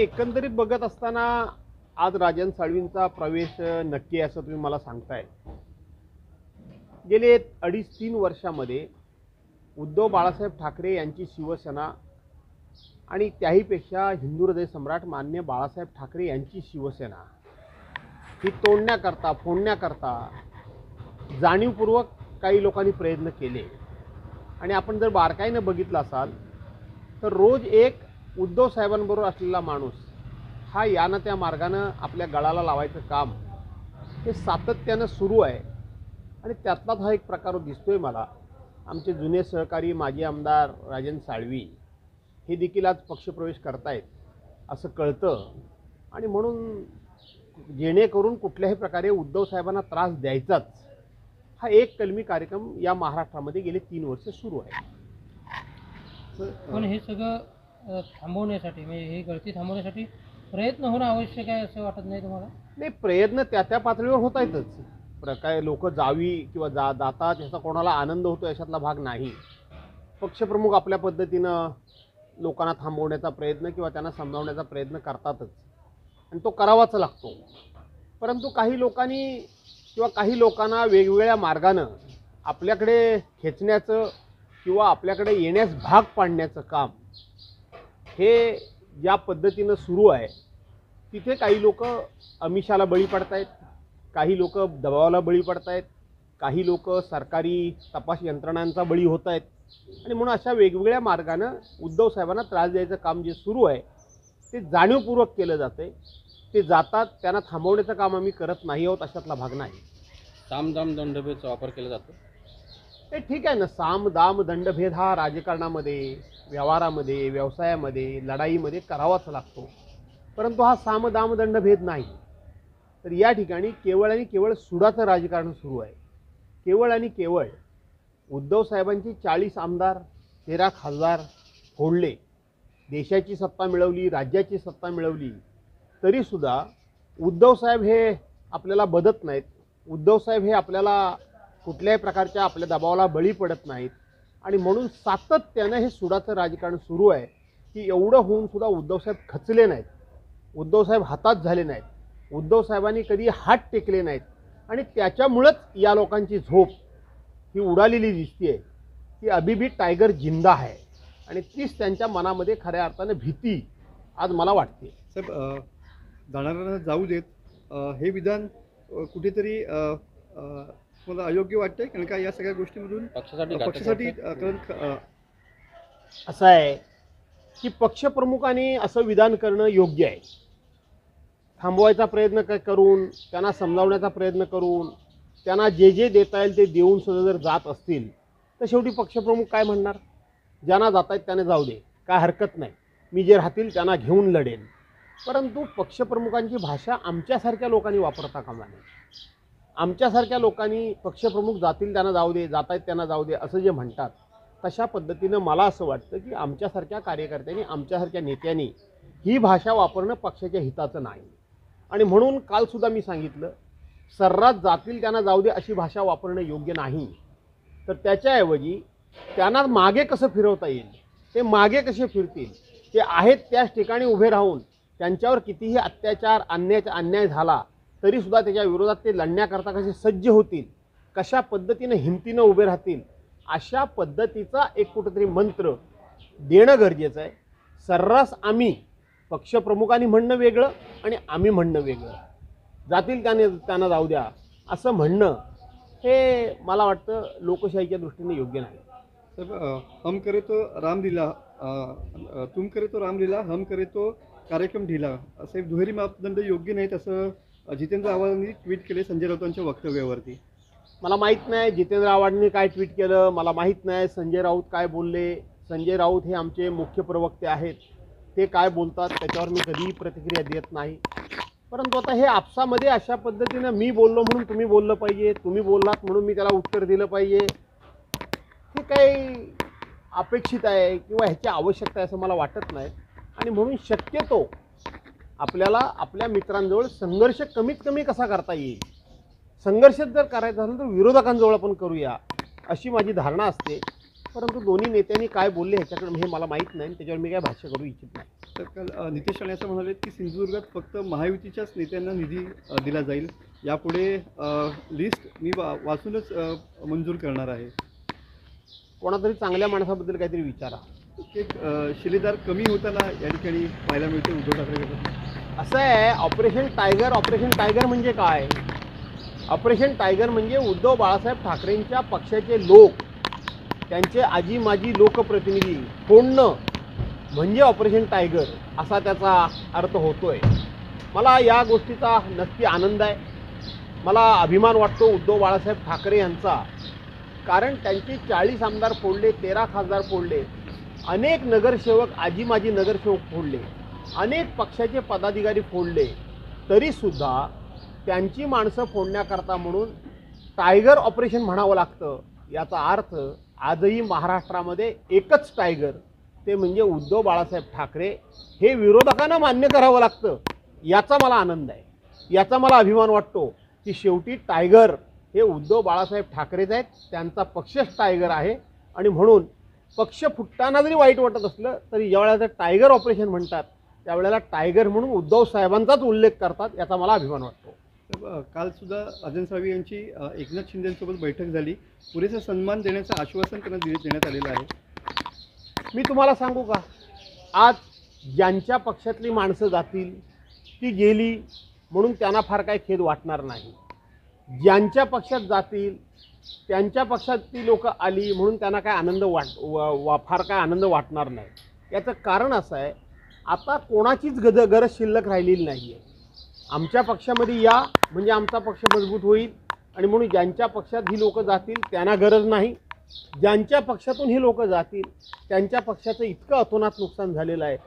एकंदरीत बघत असताना आज राजन साळवींचा प्रवेश नक्की आहे असं तुम्ही मला सांगताय। गेले 2.5-3 वर्षामध्ये उद्धव बाळासाहेब ठाकरे यांची शिवसेना आणि त्याहीपेक्षा हिंदू हृदय सम्राट मान्य बाळासाहेब ठाकरे यांची शिवसेना ही तोडण्याकरता फोडण्याकरता जाणीवपूर्वक काही लोकांनी प्रयत्न केले। आणि आपण जर बारकाईने बघितलं असाल तर रोज एक उद्धव साहेबांबरोबर असलेला माणूस हा यानं त्या मार्गानं आपल्या गळाला लावायचं काम हे सातत्यानं सुरू आहे। आणि त्यातलाच हा एक प्रकार दिसतोय मला। आमचे जुने सहकारी माजी आमदार राजन साळवी हे देखील आज पक्षप्रवेश करतायत असं कळतं। आणि म्हणून जेणेकरून कुठल्याही प्रकारे उद्धव साहेबांना त्रास द्यायचाच हा एक कलमी कार्यक्रम या महाराष्ट्रामध्ये गेले 3 वर्ष सुरू आहे। पण हे सगळं थांबवण्यासाठी म्हणजे ही गळती थांबवण्यासाठी प्रयत्न होणं आवश्यक आहे असं वाटत नाही तुम्हाला? नाही, प्रयत्न त्या पातळीवर होत आहेतच। काय लोक जावी किंवा जातात याचा कोणाला आनंद होतो याच्यातला भाग नाही। पक्षप्रमुख आपल्या पद्धतीनं लोकांना थांबवण्याचा प्रयत्न किंवा त्यांना समजावण्याचा प्रयत्न करतातच आणि तो करावाच लागतो। परंतु काही लोकांनी किंवा काही लोकांना वेगवेगळ्या मार्गानं आपल्याकडे खेचण्याचं किंवा आपल्याकडे येण्यास भाग पाडण्याचं काम हे ज्या पद्धतीनं सुरू आहे तिथे काही लोक आमिषाला बळी पडत आहेत, काही लोक दबावाला बळी पडत आहेत, काही लोक सरकारी तपास यंत्रणांचा बळी होत आहेत। आणि म्हणून अशा वेगवेगळ्या मार्गानं उद्धव साहेबांना त्रास द्यायचं काम जे सुरू आहे ते जाणीवपूर्वक केलं जाते। ते जातात, त्यांना थांबवण्याचं काम आम्ही करत नाही आहोत अशातला भाग नाही। साम दाम दंडभेदचा वापर केला जातो हे ठीक आहे ना। साम दाम दंडभेद हा राजकारणामध्ये, व्यवहारामध्ये, व्यवसायामध्ये, लढाईमध्ये करावाच लागतो। परंतु हा साम दाम दंडभेद नाही। तर या ठिकाणी केवळ आणि केवळ सुडाचं राजकारण सुरू आहे। केवळ आणि केवळ उद्धव साहेबांची 40 आमदार, 13 खासदार फोडले, देशाची सत्ता मिळवली, राज्याची सत्ता मिळवली, तरीसुद्धा उद्धव साहेब हे आपल्याला बदत नाहीत। उद्धव साहेब हे आपल्याला कुठल्याही प्रकारच्या आपल्या दबावाला बळी पडत नाहीत। आणि म्हणून सातत्यानं हे सुडाचं राजकारण सुरू आहे की एवढं होऊन सुद्धा उद्धव साहेब खचले नाहीत, उद्धव साहेब हातात झाले नाहीत, उद्धव साहेबांनी कधी हात टेकले नाहीत। आणि त्याच्यामुळेच या लोकांची झोप ही उडालेली दिसते की अभी भी टायगर जिंदा आहे। आणि तीच त्यांच्या मनामध्ये खऱ्या अर्थाने भीती आज मला वाटते। साहेब, जाणाऱ्यांना जाऊ देत हे विधान कुठेतरी मला अयोग्य वाटतंय, कारण का या सगळ्या गोष्टीमधून पक्षासाठी असं आहे की पक्षप्रमुखांनी असं विधान करणं योग्य आहे। थांबवायचा प्रयत्न करून, त्यांना समजावण्याचा प्रयत्न करून, त्यांना जे देता येईल ते देऊन सुद्धा जर जात असतील तर शेवटी पक्षप्रमुख काय म्हणणार? ज्यांना जात आहेत त्याने जाऊ दे, काय हरकत नाही, मी जे राहतील त्यांना घेऊन लढेन। परंतु पक्षप्रमुखांची भाषा आमच्यासारख्या लोकांनी वापरता कामा नये। आमच्यासारख्या लोकांनी पक्षप्रमुख जातील त्यांना जाऊ दे, जात आहेत त्यांना जाऊ दे असं जे म्हणतात तशा पद्धतीनं मला असं वाटतं की आमच्यासारख्या कार्यकर्त्यांनी, आमच्यासारख्या नेत्यांनी ही भाषा वापरणं पक्षाच्या हिताचं नाही। आणि म्हणून कालसुद्धा मी सांगितलं, सर्रास जातील त्यांना जाऊ दे अशी भाषा वापरणं योग्य नाही। तर त्याच्याऐवजी त्यांना मागे कसं फिरवता येईल, ते मागे कसे फिरतील, ते आहेत त्याच ठिकाणी उभे राहून त्यांच्यावर कितीही अत्याचार अन्याय झाला तरीसुद्धा त्याच्या विरोधात ते लढण्याकरता कसे सज्ज होतील, कशा पद्धतीनं हिमतीनं उभे राहतील, अशा पद्धतीचा एक कुठेतरी मंत्र देणं गरजेचं आहे। सर्रास आम्ही पक्षप्रमुखांनी म्हणणं वेगळं आणि आम्ही म्हणणं वेगळं, जातील त्यांना जाऊ द्या असं म्हणणं हे मला वाटतं लोकशाहीच्या दृष्टीने योग्य नाही। साहेब, हम करे तो रामलीला, तुम करे तो रामलीला, हम करे तो कार्यक्रम ढिला, असे दुहेरी मापदंड योग्य नाहीत असं जितेंद्र आव्हाडांनी ट्विट केले संजय राऊतांच्या वक्तव्यावरती। मला माहीत नाही जितेंद्र आव्हाडांनी काय ट्विट केलं, मला माहीत नाही संजय राऊत काय बोलले। संजय राऊत हे आमचे मुख्य प्रवक्ते आहेत, ते काय बोलतात त्याच्यावर मी कधीही प्रतिक्रिया देत नाही। परंतु आता हे आपसामध्ये अशा पद्धतीनं मी बोललो म्हणून तुम्ही बोललं पाहिजे, तुम्ही बोललात म्हणून मी त्याला उत्तर दिलं पाहिजे, हे काही अपेक्षित आहे किंवा ह्याची आवश्यकता आहे असं मला वाटत नाही। आणि म्हणून शक्यतो आपल्याला आपल्या मित्रांजवळ संघर्ष कमीत कमी कसा करता येईल, संघर्षच जर करायचा असेल तर विरोधकांजवळ आपण करूया अशी माझी धारणा असते। परंतु दोन्ही नेत्यांनी काय बोलले ह्याच्याकडे हे मला माहीत नाही, त्याच्यावर मी काय भाष्य करू इच्छित नाही। तर काल नितेश राणे असं म्हणाले की सिंधुदुर्गात फक्त महायुतीच्याच नेत्यांना निधी दिला जाईल, यापुढे लिस्ट मी वाचूनच मंजूर करणार आहे. कोणातरी चांगल्या माणसाबद्दल काहीतरी विचारा. एक शिलेदार कमी होताना या ठिकाणी पाहायला मिळते उद्धव ठाकरे गटात. असं आहे, ऑपरेशन टायगर म्हणजे काय? ऑपरेशन टायगर म्हणजे उद्धव बाळासाहेब ठाकरेंच्या पक्षाचे लोक, त्यांचे आजी माजी लोकप्रतिनिधी फोडणं म्हणजे ऑपरेशन टायगर असा त्याचा अर्थ होतोय. मला या गोष्टीचा नक्की आनंद आहे. मला अभिमान वाटतो उद्धव बाळासाहेब ठाकरे यांचा, कारण त्यांचे 40 आमदार फोडले, 13 खासदार फोडले, अनेक नगरसेवक आजी माजी नगरसेवक फोडले, अनेक पक्षाचे पदाधिकारी फोडले, तरीसुद्धा त्यांची माणसं फोडण्याकरता म्हणून टायगर ऑपरेशन म्हणावं लागतं. याचा अर्थ आजही महाराष्ट्रामध्ये एकच टायगर, ते म्हणजे उद्धव बाळासाहेब ठाकरे. हे विरोधकांना मान्य करावं लागतं. याचा मला आनंद आहे, याचा मला अभिमान वाटतो की शेवटी टायगर हे उद्धव बाळासाहेब ठाकरेच आहेत, त्यांचा पक्षच टायगर आहे. आणि म्हणून पक्ष फुटताना जरी वाईट वाटत असलं तरी ज्यावेळेला टायगर ऑपरेशन म्हणतात त्यावेळेला टायगर म्हणून उद्धव साहेबांचाच उल्लेख करतात. याचा मला अभिमान वाटतो. कालसुद्धा राजन साळवी यांची एकनाथ शिंदेंसोबत बैठक झाली. पुरेसा सन्मान देण्याचं आश्वासन त्यांना देण्यात आलेलं आहे. मी तुम्हाला सांगू का, आज ज्यांच्या पक्षातली माणसं जातील ती गेली म्हणून त्यांना फार काही खेद वाटणार नाही. ज्यांच्या पक्षात जातील त्यांच्या पक्षात ती लोक आली म्हणून त्यांना काय आनंद फार काय आनंद वाटणार नाही. याचं कारण असं आहे, आता कोणाचीच गरज शिल्लक राहिलेली नाही आहे. आमच्या पक्षामध्ये या म्हणजे आमचा पक्ष मजबूत होईल, आणि म्हणून ज्यांच्या पक्षात ही लोक जातील त्यांना गरज नाही. ज्यांच्या पक्षातून ही लोक जातील त्यांच्या पक्षाचं इतकं अतोनात नुकसान झालेलं आहे,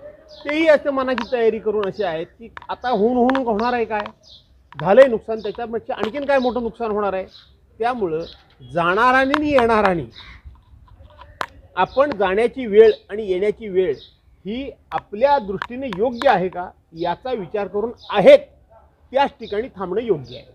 तेही असं मनाची तयारी करून असे आहेत की आता होऊन होणार आहे, काय झालं आहे नुकसान, त्याच्यापेक्षा आणखीन काय मोठं नुकसान होणार आहे. त्यामुळं जाणारांनी येणारांनी आपण जाण्याची वेळ आणि येण्याची वेळ ही आपल्या दृष्टीने योग्य आहे का याचा विचार करून आहेत त्याच ठिकाणी थांबणं योग्य आहे.